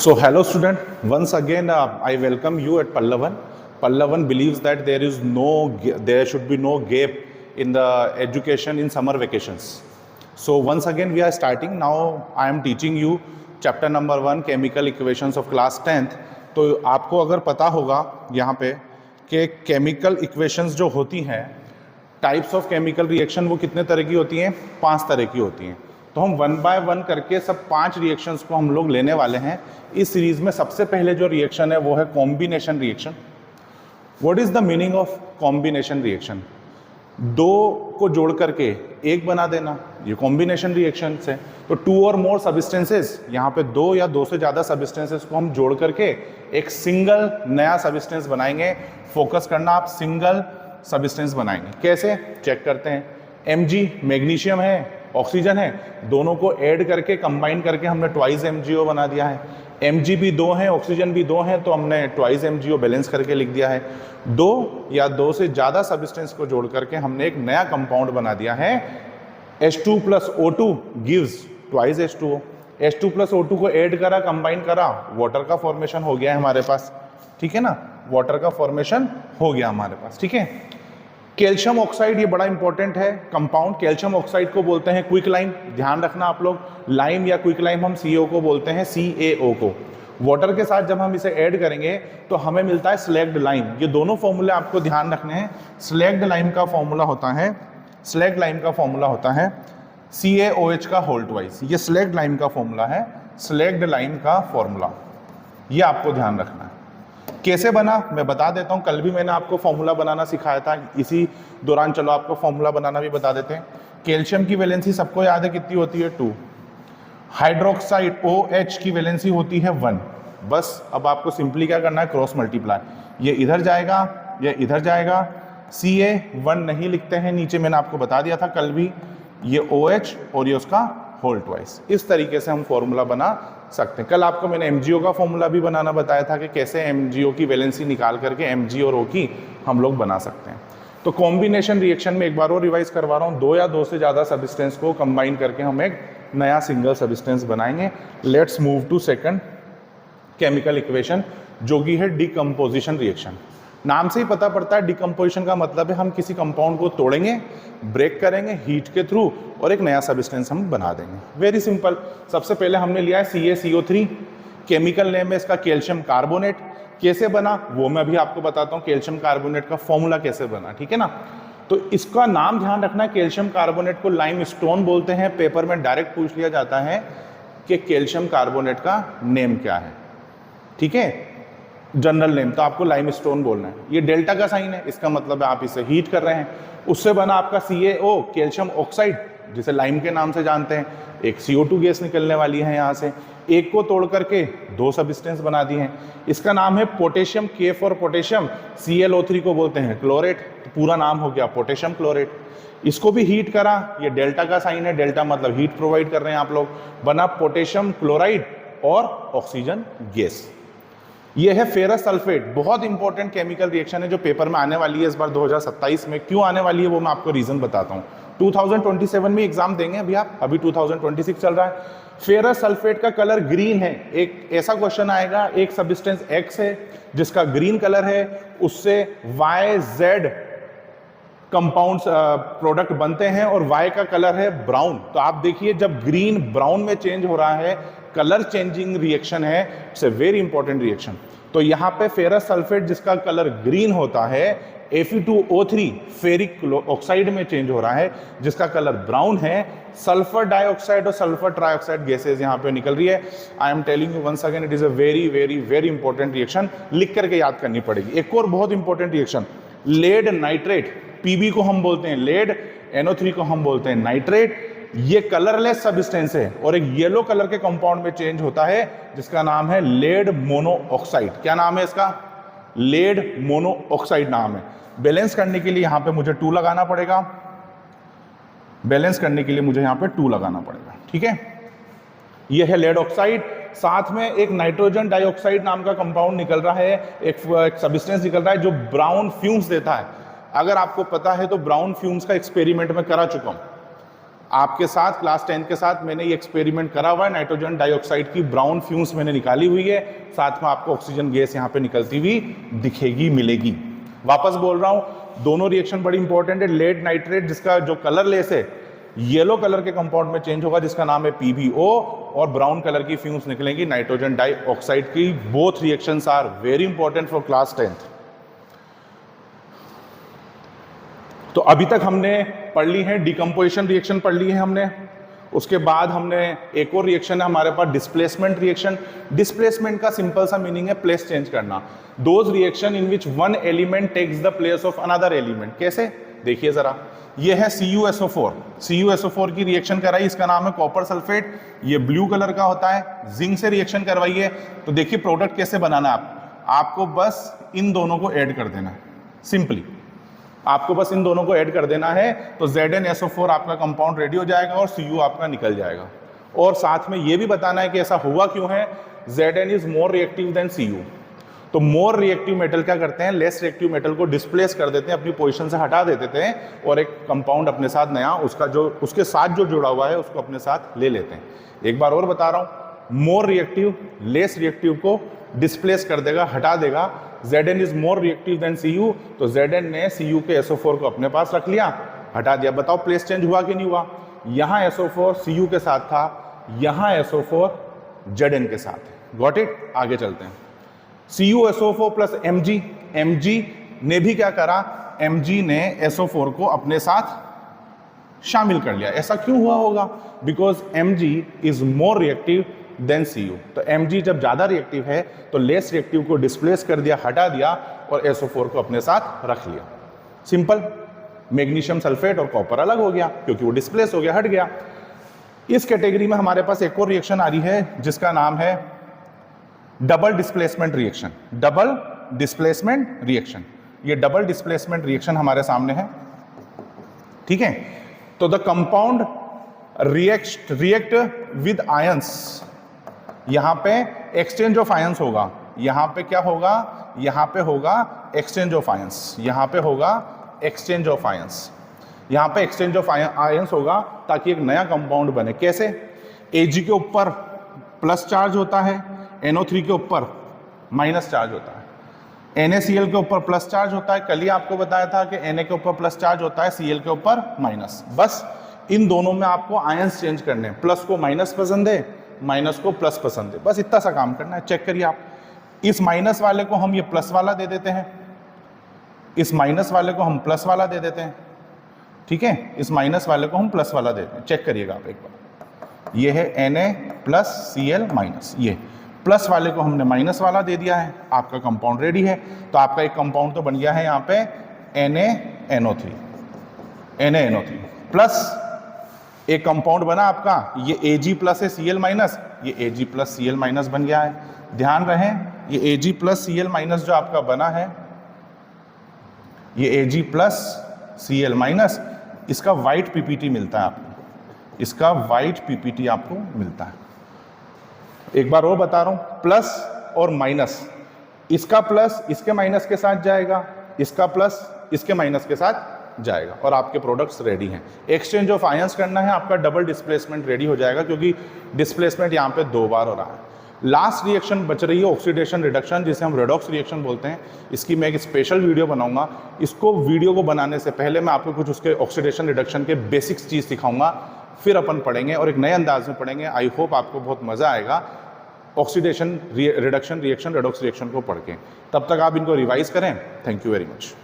So hello student, once again I welcome you at Pallavan. Pallavan believes that there should be no gap in the education in summer vacations. So once again we are starting. Now I am teaching you chapter number 1 chemical equations of class 10th. तो आपको अगर पता होगा यहाँ पे कि chemical equations जो होती हैं, टाइप्स ऑफ केमिकल रिएक्शन वो कितने तरह की होती हैं? 5 तरह की होती हैं। तो हम 1 बाय 1 करके सब 5 रिएक्शंस को हम लोग लेने वाले हैं इस सीरीज में। सबसे पहले जो रिएक्शन है वो है combination reaction. What is the meaning of combination reaction? दो को जोड़ करके एक बना देना, ये कॉम्बिनेशन रिएक्शन है। तो 2 और मोर सब्सटेंसेस, यहाँ पे 2 या 2 से ज़्यादा सब्सटेंसेस को हम जोड़ करके एक सिंगल नया सब्सटेंस बनाएंगे। फोकस करना, आप सिंगल सब्सटेंस बनाएंगे। कैसे चेक करते हैं? Mg मैग्नीशियम है, ऑक्सीजन है, दोनों को ऐड करके कंबाइन करके हमने ट्वाइस MgO बना दिया है। Mg भी 2 है, ऑक्सीजन भी 2 है, तो हमने ट्वाइस MgO बैलेंस करके लिख दिया है। 2 या 2 से ज़्यादा सब्सटेंस को जोड़ करके हमने एक नया कंपाउंड बना दिया है। H2 plus O2 gives twice H2O। H2 plus O2 को ऐड करा, कंबाइन करा, वाटर का फॉर्मेशन हो गया है हमारे पास। ठीक है ना, वाटर का फॉर्मेशन हो गया हमारे पास। ठीक है, कैल्शियम ऑक्साइड, ये बड़ा इंपॉर्टेंट है कंपाउंड। कैल्शियम ऑक्साइड को बोलते हैं क्विक लाइम, ध्यान रखना आप लोग। लाइम या क्विक लाइम हम CO को बोलते हैं, CaO को। वाटर के साथ जब हम इसे ऐड करेंगे तो हमें मिलता है स्लैग्ड लाइम। ये दोनों फॉर्मूले आपको ध्यान रखने हैं। स्लैग्ड लाइम का फॉर्मूला होता है, स्लैग्ड लाइम का फॉर्मूला होता है CaOH का होल ट्वाइस। ये स्लैग्ड लाइम का फॉर्मूला है, स्लैग्ड लाइम का फॉर्मूला, ये आपको ध्यान रखना है। कैसे बना मैं बता देता हूँ। कल भी मैंने आपको फॉर्मूला बनाना सिखाया था, इसी दौरान चलो आपको फॉर्मूला बनाना भी बता देते हैं। कैल्शियम की वैलेंसी सबको याद है कितनी होती है? 2। हाइड्रोक्साइड OH की वैलेंसी होती है 1। बस अब आपको सिंपली क्या करना है? Cross multiply. ये इधर जाएगा, ये इधर जाएगा। Ca1 नहीं लिखते हैं, नीचे मैंने आपको बता दिया था कल भी। ये OH और ये उसका होल ट्वाइस। इस तरीके से हम फॉर्मूला बना सकते हैं। कल आपको मैंने MgO का फॉर्मूला भी बनाना बताया था कि कैसे MgO की वैलेंसी निकाल करके Mg और O की हम लोग बना सकते हैं। तो कॉम्बिनेशन रिएक्शन में एक बार और रिवाइज करवा रहा हूँ, 2 या 2 से ज़्यादा सब्सटेंस को कंबाइन करके हम एक नया सिंगल सब्सटेंस बनाएंगे। Let's move to second chemical equation, जो कि है डिकम्पोजिशन रिएक्शन। नाम से ही पता पड़ता है, डिकम्पोजिशन का मतलब है हम किसी कंपाउंड को तोड़ेंगे, ब्रेक करेंगे हीट के थ्रू और एक नया सब्सटेंस हम बना देंगे। Very simple. सबसे पहले हमने लिया है CaCO3, केमिकल नेम है इसका कैल्शियम कार्बोनेट। कैसे बना वो मैं अभी आपको बताता हूँ, कैल्शियम कार्बोनेट का फॉर्मूला कैसे बना। ठीक है ना, तो इसका नाम ध्यान रखना है। कैल्शियम कार्बोनेट को लाइम स्टोन बोलते हैं। पेपर में डायरेक्ट पूछ लिया जाता है कि कैल्शियम कार्बोनेट का नेम क्या है। ठीक है, जनरल नेम तो आपको लाइम स्टोन बोलना है। ये डेल्टा का साइन है, इसका मतलब है आप इसे हीट कर रहे हैं। उससे बना आपका CaO कैल्शियम ऑक्साइड, जिसे लाइम के नाम से जानते हैं। एक CO2 गैस निकलने वाली है यहाँ से। एक को तोड़ करके 2 सब्सटेंस बना दिए हैं। इसका नाम है potassium, K for potassium. ClO3 को बोलते हैं क्लोरेट, तो पूरा नाम हो गया पोटेशियम क्लोरेट। इसको भी हीट करा, ये डेल्टा का साइन है, डेल्टा मतलब हीट प्रोवाइड कर रहे हैं आप लोग। बना पोटेशियम क्लोराइड और ऑक्सीजन गैस। ये है फेरस सल्फेट, बहुत इंपॉर्टेंट केमिकल रिएक्शन है जो पेपर में आने वाली है इस बार 2027 में। क्यों आने वाली है वो मैं आपको रीजन बताता हूँ। 2027 में एग्जाम देंगे अभी आप, अभी 2026 चल रहा है। फेरस सल्फेट का कलर ग्रीन है। एक ऐसा क्वेश्चन आएगा, एक सब्सटेंस X है जिसका ग्रीन कलर है, उससे YZ कंपाउंड्स प्रोडक्ट बनते हैं और Y का कलर है ब्राउन। तो आप देखिए जब ग्रीन ब्राउन में चेंज हो रहा है, कलर चेंजिंग रिएक्शन है, it's a very important reaction. तो यहाँ पे फेरस सल्फेट जिसका कलर ग्रीन होता है, Fe2O3 फेरिक ऑक्साइड में चेंज हो रहा है जिसका कलर ब्राउन है। सल्फर डाइऑक्साइड और सल्फर ट्राइऑक्साइड गैसेज यहाँ पे निकल रही है। I am telling you once again, it is a very very very important reaction, लिख करके याद करनी पड़ेगी। एक और बहुत important reaction, lead nitrate, Pb को हम बोलते हैं लेड, NO3 को हम बोलते हैं नाइट्रेट। ये कलरलेस सब्सटेंस है और एक येलो कलर के कंपाउंड में चेंज होता है जिसका नाम है लेड मोनोऑक्साइड। क्या नाम है इसका? लेड मोनोऑक्साइड नाम है। बैलेंस करने के लिए यहाँ पे मुझे 2 लगाना पड़ेगा, बैलेंस करने के लिए मुझे यहाँ पे 2 लगाना पड़ेगा। ठीक है, ये है लेड ऑक्साइड। साथ में एक नाइट्रोजन डाइऑक्साइड नाम का कंपाउंड निकल रहा है, एक सब्सटेंस निकल रहा है जो ब्राउन फ्यूम्स देता है। अगर आपको पता है तो ब्राउन फ्यूम्स का एक्सपेरिमेंट में करा चुका हूं। आपके साथ क्लास 10 के साथ मैंने ये एक्सपेरिमेंट करा हुआ है, नाइट्रोजन डाइऑक्साइड की ब्राउन फ्यूम्स मैंने निकाली हुई है, साथ में आपको ऑक्सीजन गैस यहाँ पे निकलती हुई दिखेगी, मिलेगी। वापस बोल रहा हूँ, दोनों रिएक्शन बड़ी इंपॉर्टेंट है। लेड नाइट्रेट जिसका जो कलर लेस है येलो कलर के कंपाउंड में चेंज होगा जिसका नाम है PbO, और ब्राउन कलर की फ्यूम्स निकलेंगी नाइट्रोजन डाइऑक्साइड की। Both reactions are very important for class 10th। तो अभी तक हमने पढ़ ली है डिकम्पोजिशन रिएक्शन, पढ़ ली है हमने। उसके बाद हमने एक और रिएक्शन है हमारे पास, डिस्प्लेसमेंट रिएक्शन। डिस्प्लेसमेंट का सिंपल सा मीनिंग है प्लेस चेंज करना। Those reaction in which one element takes the place of another element. कैसे, देखिए जरा, ये है CuSO4। CuSO4 की रिएक्शन कराई, इसका नाम है कॉपर सल्फेट, ये ब्लू कलर का होता है। जिंक से रिएक्शन करवाइए तो देखिए प्रोडक्ट कैसे बनाना है। आपको बस इन दोनों को ऐड कर देना है, सिंपली आपको बस इन दोनों को ऐड कर देना है, तो ZnSO4 आपका कंपाउंड रेडी हो जाएगा और Cu आपका निकल जाएगा। और साथ में ये भी बताना है कि ऐसा हुआ क्यों है। Zn is more reactive than Cu। तो मोर रिएक्टिव मेटल क्या करते हैं, लेस रिएक्टिव मेटल को डिस्प्लेस कर देते हैं, अपनी पोजीशन से हटा देते हैं और एक कंपाउंड अपने साथ नया उसका जो उसके साथ जो जुड़ा हुआ है उसको अपने साथ ले लेते हैं। एक बार और बता रहा हूँ, मोर रिएक्टिव लेस रिएक्टिव को डिस्प्लेस कर देगा, हटा देगा। Zn is more reactive than Cu, तो Zn ने Cu के SO4 को अपने पास रख लिया, हटा दिया। बताओ प्लेस चेंज हुआ कि नहीं हुआ। यहाँ SO4 Cu के साथ था, यहाँ SO4 Zn के साथ है। Got it. आगे चलते हैं। CuSO4 प्लस Mg, Mg ने भी क्या करा, Mg ने SO4 को अपने साथ शामिल कर लिया। ऐसा क्यों हुआ होगा, because Mg is more reactive than Cu। तो Mg जब ज्यादा रिएक्टिव है तो लेस रिएक्टिव को डिस्प्लेस कर दिया, हटा दिया और SO4 को अपने साथ रख लिया। सिंपल। मैग्नीशियम सल्फेट और कॉपर अलग हो गया क्योंकि वो डिस्प्लेस हो गया, हट गया। इस कैटेगरी में हमारे पास एक और रिएक्शन आ रही है जिसका नाम है double displacement reaction. Double displacement reaction, ये डबल डिस्प्लेसमेंट रिएक्शन हमारे सामने है, ठीक है। तो the compound react with ions, यहां पे एक्सचेंज ऑफ आयंस होगा। यहां पे क्या होगा, यहां पे होगा एक्सचेंज ऑफ आयंस, यहां पे होगा एक्सचेंज ऑफ आयंस, यहां पे एक्सचेंज ऑफ आयंस होगा ताकि एक नया कंपाउंड बने। कैसे, Ag के ऊपर प्लस चार्ज होता है, NO3 के ऊपर माइनस चार्ज होता है, NaCl के ऊपर प्लस चार्ज होता है। कल ही आपको बताया था कि Na के ऊपर प्लस चार्ज होता है, Cl के ऊपर माइनस। बस इन दोनों में आपको आयंस चेंज करने हैं, प्लस को माइनस पसंद है, माइनस को प्लस पसंद है, बस इतना सा काम करना है। चेक करिए आप, इस माइनस वाले को हम ये प्लस वाला दे देते हैं, इस माइनस वाले को हम प्लस वाला दे देते हैं, ठीक है। इस माइनस वाले को हम प्लस वाला देते हैं। चेक करिएगा आप एक बार, ये है Na प्लस Cl माइनस, ये प्लस वाले को हमने माइनस वाला दे दिया है, आपका कंपाउंड रेडी है। तो आपका एक कंपाउंड तो बन गया है यहाँ पे NaNO3, NaNO3 प्लस एक कंपाउंड बना आपका, ये Ag प्लस है Cl माइनस, ये Ag प्लस Cl माइनस बन गया है। ध्यान रहे, ये Ag प्लस Cl माइनस जो आपका बना है, ये Ag प्लस Cl माइनस, इसका वाइट PPT मिलता है आपको, इसका वाइट PPT आपको मिलता है। एक बार और बता रहा हूं, प्लस और माइनस, इसका प्लस इसके माइनस के साथ जाएगा, इसका प्लस इसके माइनस के साथ जाएगा और आपके प्रोडक्ट्स रेडी हैं। एक्सचेंज ऑफ आयंस करना है, आपका डबल डिस्प्लेसमेंट रेडी हो जाएगा क्योंकि डिस्प्लेसमेंट यहाँ पे 2 बार हो रहा है। लास्ट रिएक्शन बच रही है ऑक्सीडेशन रिडक्शन, जिसे हम रेडॉक्स रिएक्शन बोलते हैं। इसकी मैं एक स्पेशल वीडियो बनाऊंगा। इसको वीडियो को बनाने से पहले मैं आपको कुछ उसके ऑक्सीडेशन रिडक्शन के बेसिक्स चीज़ सिखाऊंगा, फिर अपन पढ़ेंगे और एक नए अंदाज में पढ़ेंगे। आई होप आपको बहुत मज़ा आएगा oxidation reduction reaction, redox reaction को पढ़ के। तब तक आप इनको रिवाइज करें। Thank you very much.